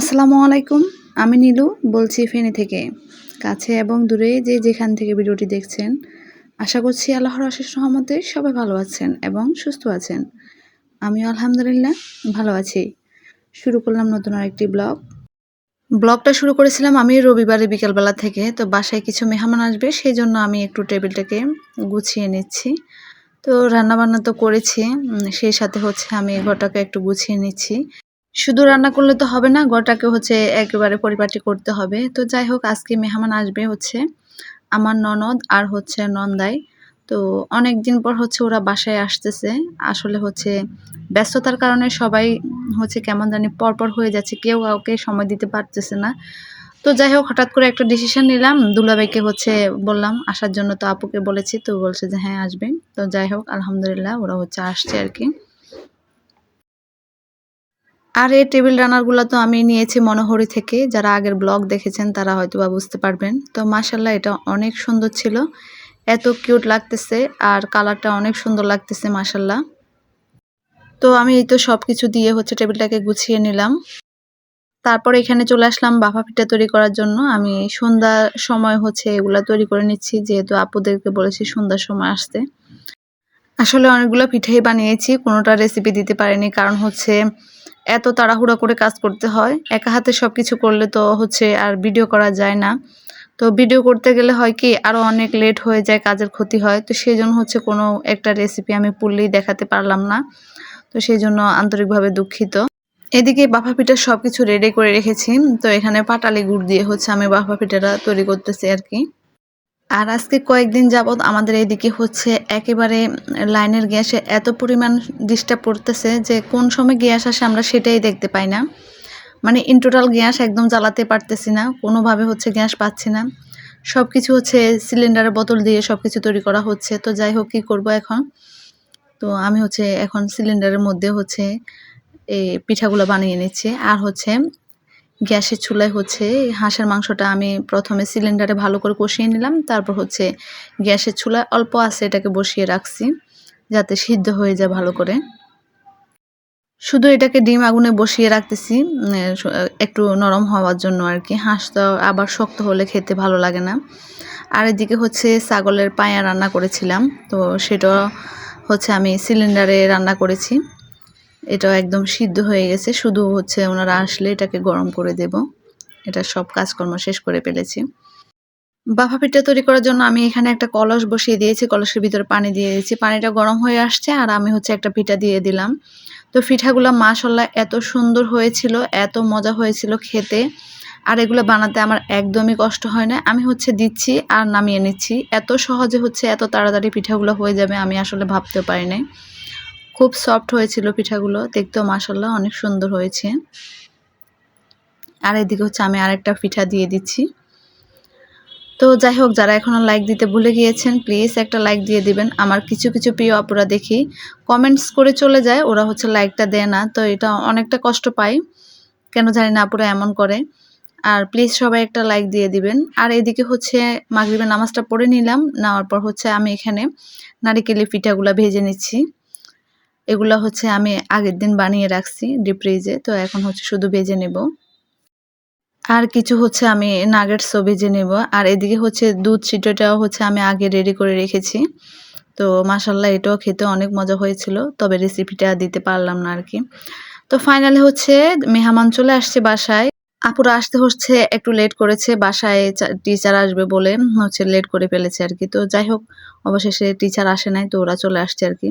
আসসালামু আলাইকুম। আমি নীলু বলছি ফেনী থেকে। কাছে এবং দূরে যে যেখান থেকে ভিডিওটি দেখছেন, আশা করছি আল্লাহর অশেষ রহমতে সবাই ভালো আছেন এবং সুস্থ আছেন। আমিও আলহামদুলিল্লাহ ভালো আছি। শুরু করলাম নতুন আরেকটি ব্লগ। ব্লগটা শুরু করেছিলাম আমি রবিবারে বিকালবেলা থেকে। তো বাসায় কিছু মেহমান আসবে, সেজন্য আমি একটু টেবিলটাকে গুছিয়ে নিচ্ছি। তো রান্নাবান্না তো করেছি, সেই সাথে হচ্ছে আমি ঘরটাকে একটু গুছিয়ে নিচ্ছি। শুধু রান্না করলে তো হবে না, ঘরটাকে হচ্ছে একেবারে পরিপাটি করতে হবে। তো যাই হোক, আজকে মেহমান আসবে হচ্ছে আমার ননদ আর হচ্ছে নন্দাই। তো অনেকদিন পর হচ্ছে ওরা বাসায় আসতেছে। আসলে হচ্ছে ব্যস্ততার কারণে সবাই হচ্ছে কেমন জানি পরপর হয়ে যাচ্ছে, কেউ কাউকে সময় দিতে পারতেছে না। তো যাই হোক, হঠাৎ করে একটা ডিসিশন নিলাম, দুলাভাইকে হচ্ছে বললাম আসার জন্য। তো আপুকে বলেছি, তো বলছে যে হ্যাঁ আসবে। তো যাই হোক, আলহামদুলিল্লাহ ওরা হচ্ছে আসছে আর কি। আর এই টেবিল রানারগুলো তো আমি নিয়েছি মনোহরি থেকে। যারা আগের ব্লগ দেখেছেন তারা হয়তোবা বুঝতে পারবেন। তো মাশাআল্লাহ এটা অনেক সুন্দর ছিল, এত কিউট লাগতেছে আর কালারটা অনেক সুন্দর লাগতেছে মাশাআল্লাহ। তো আমি এই তো সব কিছু দিয়ে হচ্ছে টেবিলটাকে গুছিয়ে নিলাম। তারপর এখানে চলে আসলাম বাফা পিঠা তৈরি করার জন্য। আমি সন্ধ্যার সময় হচ্ছে এগুলা তৈরি করে নিচ্ছি, যেহেতু আপুদেরকে বলেছি সন্ধ্যার সময় আসতে। আসলে অনেকগুলো পিঠাই বানিয়েছি, কোনোটা রেসিপি দিতে পারিনি, কারণ হচ্ছে এত তাড়াহুড়া করে কাজ করতে হয়। একা হাতে সব কিছু করলে তো হচ্ছে আর ভিডিও করা যায় না। তো ভিডিও করতে গেলে হয় কি আরও অনেক লেট হয়ে যায়, কাজের ক্ষতি হয়। তো সেই জন্য হচ্ছে কোনো একটা রেসিপি আমি পুরোই দেখাতে পারলাম না। তো সেই জন্য আন্তরিকভাবে দুঃখিত। এদিকে বাফা পিঠার সব কিছু রেডি করে রেখেছি। তো এখানে পাটালি গুড় দিয়ে হচ্ছে আমি বাফা পিঠাটা তৈরি করতেছি আর কি। আর আজকে কয়েকদিন যাবৎ আমাদের এইদিকে হচ্ছে একেবারে লাইনের গ্যাসে এত পরিমাণ ডিস্টার্ব করতেছে যে কোন সময় গ্যাস আসে আমরা সেটাই দেখতে পাই না। মানে ইন টোটাল গ্যাস একদম জ্বালাতে পারতেছি না, কোনোভাবে হচ্ছে গ্যাস পাচ্ছি না। সব কিছু হচ্ছে সিলিন্ডারের বোতল দিয়ে সব কিছু তৈরি করা হচ্ছে। তো যাই হোক, কী করব এখন। তো আমি হচ্ছে এখন সিলিন্ডারের মধ্যে হচ্ছে এই পিঠাগুলো বানিয়ে নিচ্ছি। আর হচ্ছে গ্যাসের চুলায় হচ্ছে হাঁসের মাংসটা আমি প্রথমে সিলিন্ডারে ভালো করে কষিয়ে নিলাম। তারপর হচ্ছে গ্যাসের চুলায় অল্প আঁচে এটাকে বসিয়ে রাখছি, যাতে সিদ্ধ হয়ে যায় ভালো করে। শুধু এটাকে ডিম আগুনে বসিয়ে রাখতেছি একটু নরম হওয়ার জন্য আর কি। হাঁসটা আবার শক্ত হলে খেতে ভালো লাগে না। আর এদিকে হচ্ছে ছাগলের পায়া রান্না করেছিলাম, তো সেটা হচ্ছে আমি সিলিন্ডারে রান্না করেছি। এটাও একদম সিদ্ধ হয়ে গেছে, শুধু হচ্ছে ওনারা আসলে এটাকে গরম করে দেব। এটা সব কাজকর্ম শেষ করে ফেলেছি। বাফা পিঠা তৈরি করার জন্য আমি এখানে একটা কলস বসিয়ে দিয়েছি, কলসের ভিতরে পানি দিয়ে দিয়েছি। পানিটা গরম হয়ে আসছে আর আমি হচ্ছে একটা পিঠা দিয়ে দিলাম। তো পিঠাগুলো মাশাআল্লাহ এত সুন্দর হয়েছিল, এত মজা হয়েছিল খেতে। আর এগুলো বানাতে আমার একদমই কষ্ট হয় না। আমি হচ্ছে দিচ্ছি আর নামিয়ে নিচ্ছি। এত সহজে হচ্ছে এত তাড়াতাড়ি পিঠাগুলো হয়ে যাবে আমি আসলে ভাবতেও পারি নাই। খুব সফট হয়েছিল পিঠাগুলো, দেখতেও মাশাআল্লাহ অনেক সুন্দর হয়েছে। আর এদিকে হচ্ছে আমি আরেকটা পিঠা দিয়ে দিচ্ছি। তো যাই হোক, যারা এখনও লাইক দিতে ভুলে গিয়েছেন প্লিজ একটা লাইক দিয়ে দিবেন। আমার কিছু কিছু প্রিয় আপুরা দেখি কমেন্টস করে চলে যায়, ওরা হচ্ছে লাইকটা দেয় না। তো এটা অনেকটা কষ্ট পাই, কেন জানি না আপুরা এমন করে। আর প্লিজ সবাই একটা লাইক দিয়ে দিবেন। আর এদিকে হচ্ছে মাগরিবের নামাজটা পড়ে নিলাম, নেওয়ার পর হচ্ছে আমি এখানে নারিকেলের পিঠাগুলো ভেজে নিচ্ছি। এগুলো হচ্ছে আমি আগের দিন বানিয়ে রাখছি ডিপ ফ্রিজে, তো এখন হচ্ছে শুধু ভেজে নেব। আর কিছু হচ্ছে আমি নাগেটসও ভেজে নেব। আর এদিকে হচ্ছে দুধ চিটোটাও হচ্ছে আমি আগে রেডি করে রেখেছি। তো মাশাআল্লাহ এটাও খেতে অনেক মজা হয়েছিল, তবে রেসিপিটা দিতে পারলাম না আর কি। তো ফাইনালি হচ্ছে মেহমান চলে আসছে বাসায়। আপুরা আসতে হচ্ছে একটু লেট করেছে, বাসায় টিচার আসবে বলে হচ্ছে লেট করে ফেলেছে আর কি। তো যাই হোক, অবশেষে টিচার আসে নাই, তো ওরা চলে আসছে আর কি।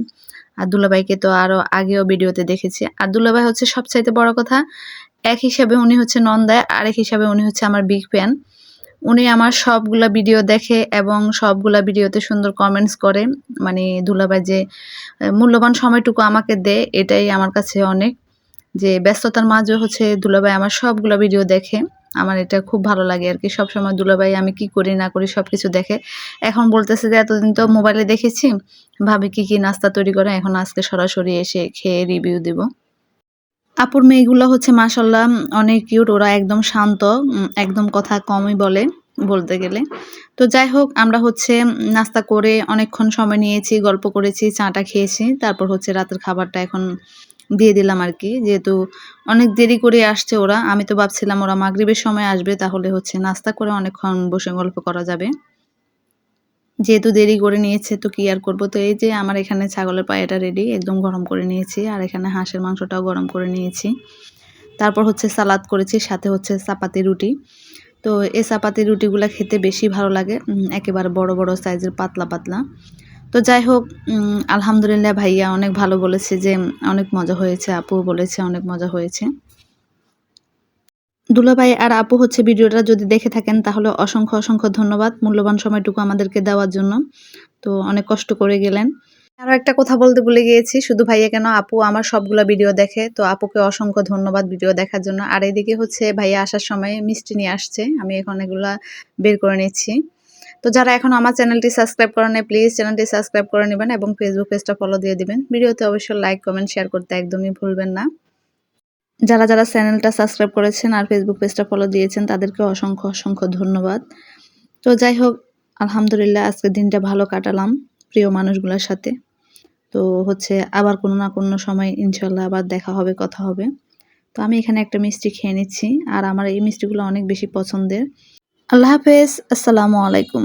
আর দুলাভাইকে তো আরও আগেও ভিডিওতে দেখেছি। আর দুলাভাই হচ্ছে সবচাইতে বড় কথা, এক হিসাবে উনি হচ্ছে নন্দাই, আরেক হিসাবে উনি হচ্ছে আমার বিগ ফ্যান। উনি আমার সবগুলা ভিডিও দেখে এবং সবগুলা ভিডিওতে সুন্দর কমেন্টস করে। মানে দুলাভাই যে মূল্যবান সময়টুকু আমাকে দেয়, এটাই আমার কাছে অনেক। যে ব্যস্ততার মাঝেও হচ্ছে দুলাভাই আমার সবগুলা ভিডিও দেখে। আমার এটা খুব ভালো লাগে আর কি। সবসময় দুলাভাই আমি কি করি না করি সব কিছু দেখে। এখন বলতেছে যে এতদিন তো মোবাইলে দেখেছি, ভাবি কি কি নাস্তা তৈরি করে, এখন আজকে সরাসরি এসে খেয়ে রিভিউ দিব। আপুর মেয়েগুলো হচ্ছে মাশাআল্লাহ অনেক কিউট, ওরা একদম শান্ত, একদম কথা কমই বলে বলতে গেলে। তো যাই হোক, আমরা হচ্ছে নাস্তা করে অনেকক্ষণ সময় নিয়েছি, গল্প করেছি, চাটা খেয়েছি। তারপর হচ্ছে রাতের খাবারটা এখন দিয়ে দিলাম আর কি, যেহেতু অনেক দেরি করে আসছে ওরা। আমি তো ভাবছিলাম ওরা মাগরিবের সময় আসবে, তাহলে হচ্ছে নাস্তা করে অনেকক্ষণ বসে গল্প করা যাবে। যেহেতু দেরি করে নিয়েছে তো কি আর করব। তো এই যে আমার এখানে ছাগলের পায়েটা রেডি, একদম গরম করে নিয়েছি। আর এখানে হাঁসের মাংসটাও গরম করে নিয়েছি। তারপর হচ্ছে সালাদ করেছি, সাথে হচ্ছে চাপাতি রুটি। তো এই চাপাতি রুটিগুলা খেতে বেশি ভালো লাগে, একেবারে বড় বড় সাইজের পাতলা পাতলা। তো যাই হোক, আলহামদুলিল্লাহ ভাইয়া অনেক ভালো বলেছে যে অনেক মজা হয়েছে, আপুও বলেছে অনেক মজা হয়েছে। দুলাভাই আর আপু হচ্ছে ভিডিওটা যদি দেখে থাকেন তাহলে অসংখ্য অসংখ্য ধন্যবাদ মূল্যবান সময়টুকু আমাদেরকে দেওয়ার জন্য। তো অনেক কষ্ট করে গেলেন। আরো একটা কথা বলতে ভুলে গিয়েছি, শুধু ভাইয়া কেন, আপু আমার সবগুলা ভিডিও দেখে। তো আপুকে অসংখ্য ধন্যবাদ ভিডিও দেখার জন্য। আর এদিকে হচ্ছে ভাইয়া আসার সময় মিষ্টি নিয়ে আসছে, আমি এখন এগুলা বের করে নিচ্ছি। তো যারা এখন আমার চ্যানেলটি সাবস্ক্রাইব করেন নাই, প্লিজ চ্যানেলটি সাবস্ক্রাইব করে নেবেন এবং ফেসবুক পেজটা ফলো দিয়ে দিবেন। ভিডিওতে অবশ্যই লাইক, কমেন্ট, শেয়ার করতে একদমই ভুলবেন না। যারা যারা চ্যানেলটা সাবস্ক্রাইব করেছেন আর ফেসবুক পেজটা ফলো দিয়েছেন তাদেরকে অসংখ্য অসংখ্য ধন্যবাদ। তো যাই হোক, আলহামদুলিল্লাহ আজকের দিনটা ভালো কাটালাম প্রিয় মানুষগুলোর সাথে। তো হচ্ছে আবার কোনো না কোনো সময় ইনশাল্লাহ আবার দেখা হবে, কথা হবে। তো আমি এখানে একটা মিষ্টি খেয়ে নিচ্ছি, আর আমার এই মিষ্টিগুলো অনেক বেশি পছন্দের। আল্লাহ হাফেজ, আসসালামু আলাইকুম।